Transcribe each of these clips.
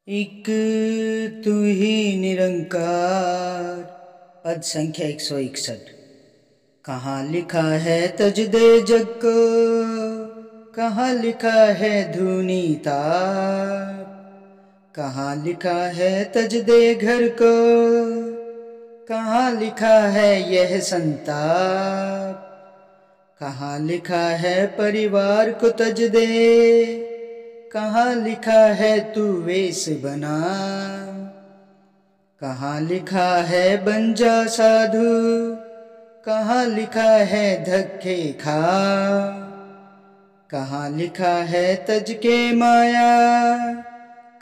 एक तू ही निरंकार। पद संख्या 161। कहाँ लिखा है तज दे जग को, कहाँ लिखा है धूनी ताप। कहाँ लिखा है तज दे घर को, कहाँ लिखा है यह संताप। कहाँ लिखा है परिवार को तज दे, कहाँ लिखा है तू वेश बना। कहाँ लिखा है बन जा साधु, कहाँ लिखा है धक्के खा। कहाँ लिखा है तज के माया,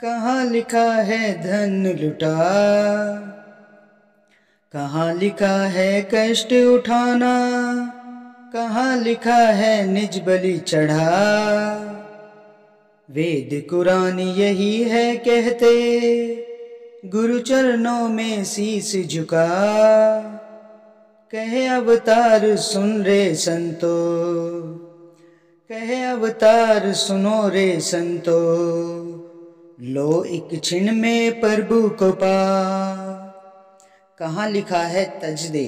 कहाँ लिखा है धन लुटा। कहाँ लिखा है कष्ट उठाना, कहाँ लिखा है निज बलि चढ़ा। वेद कुरान यही है कहते, गुरु चरणों में शीस झुका। कहे अवतार सुन रे संतो, कहे अवतार सुनो रे संतो। लो एक क्षण में प्रभु को पा। कहाँ लिखा है तज दे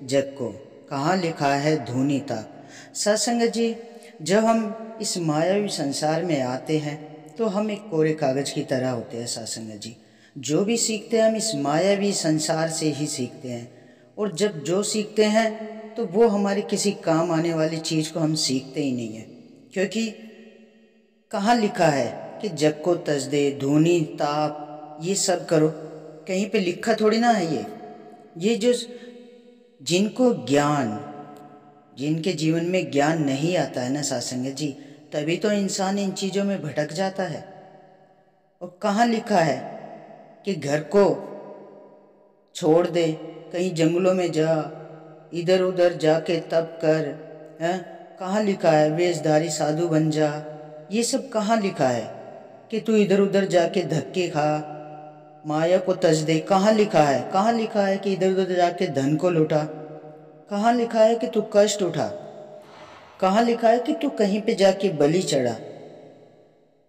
जग को, कहाँ लिखा है धूनी ताप। सत्संग जी, जब हम इस मायावी संसार में आते हैं तो हम एक कोरे कागज की तरह होते हैं। सत्संग जी, जो भी सीखते हैं हम इस मायावी संसार से ही सीखते हैं। और जब जो सीखते हैं तो वो हमारे किसी काम आने वाली चीज़ को हम सीखते ही नहीं हैं। क्योंकि कहाँ लिखा है कि जग को तज दे धूनी ताप ये सब करो, कहीं पे लिखा थोड़ी ना है। ये जो जिनको ज्ञान, जिनके जीवन में ज्ञान नहीं आता है ना सत्संग जी, तभी तो इंसान इन चीज़ों में भटक जाता है। और कहाँ लिखा है कि घर को छोड़ दे, कहीं जंगलों में जा, इधर उधर जाके तप कर, हैं? कहाँ लिखा है वेशधारी साधु बन जा। ये सब कहाँ लिखा है कि तू इधर उधर जाके धक्के खा, माया को तज दे। कहाँ लिखा है, कहाँ लिखा है कि इधर उधर जाके धन को लूटा। कहाँ लिखा है कि तू कष्ट उठा। कहाँ लिखा है कि तू कहीं पे जाके बलि चढ़ा।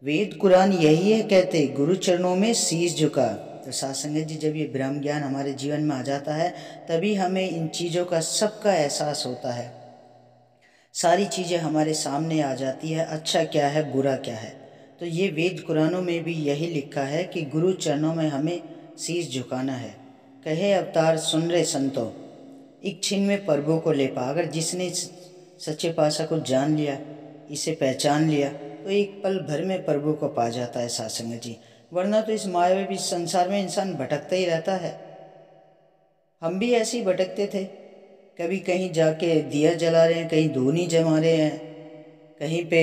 वेद कुरान यही है कहते, गुरु चरणों में शीश झुका। तो सत्संग जी, जब ये ब्रह्म ज्ञान हमारे जीवन में आ जाता है तभी हमें इन चीज़ों का सबका एहसास होता है। सारी चीज़ें हमारे सामने आ जाती है, अच्छा क्या है बुरा क्या है। तो ये वेद कुरानों में भी यही लिखा है कि गुरु चरणों में हमें शीश झुकाना है। कहे अवतार सुन रे संतो, एक छिन में प्रभु को ले पा। अगर जिसने सच्चे पातशाह को जान लिया, इसे पहचान लिया, तो एक पल भर में प्रभु को पा जाता है सत्संग जी। वरना तो इस मायावी संसार में इंसान भटकता ही रहता है। हम भी ऐसे ही भटकते थे, कभी कहीं जाके दिया जला रहे हैं, कहीं धूनी जमा रहे हैं, कहीं पे।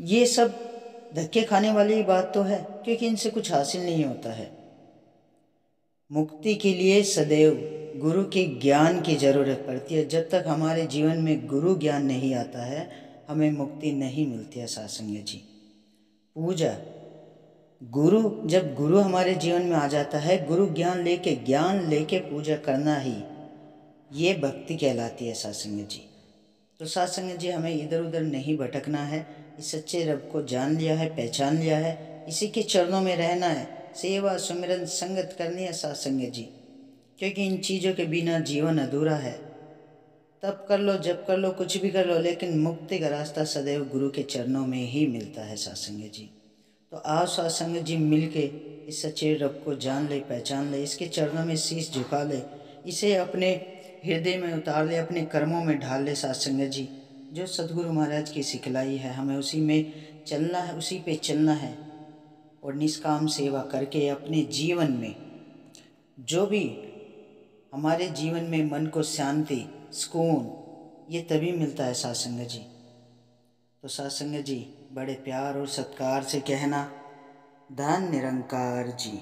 ये सब धक्के खाने वाली बात तो है, क्योंकि इनसे कुछ हासिल नहीं होता है। मुक्ति के लिए सदैव गुरु के ज्ञान की जरूरत पड़ती है। जब तक हमारे जीवन में गुरु ज्ञान नहीं आता है हमें मुक्ति नहीं मिलती है सत्संग जी। पूजा, गुरु, जब गुरु हमारे जीवन में आ जाता है, गुरु ज्ञान लेके पूजा करना ही ये भक्ति कहलाती है सत्संग जी। तो सत्संग जी, हमें इधर उधर नहीं भटकना है। इस सच्चे रब को जान लिया है, पहचान लिया है, इसी के चरणों में रहना है। सेवा सुमिरन संगत करनी है सत्संग जी, क्योंकि इन चीज़ों के बिना जीवन अधूरा है। तप कर लो, जप कर लो, कुछ भी कर लो, लेकिन मुक्ति का रास्ता सदैव गुरु के चरणों में ही मिलता है सत्संग जी। तो आओ सत्संग जी, मिल के इस सच्चे रब को जान ले, पहचान ले, इसके चरणों में शीश झुका ले, इसे अपने हृदय में उतार ले, अपने कर्मों में ढाल ले सत्संग जी। जो सदगुरु महाराज की सिखलाई है हमें उसी में चलना है, उसी पे चलना है। और निष्काम सेवा करके अपने जीवन में जो भी हमारे जीवन में मन को शांति, सुकून, ये तभी मिलता है सत्संग जी। तो सत्संग जी, बड़े प्यार और सत्कार से कहना, धन निरंकार जी।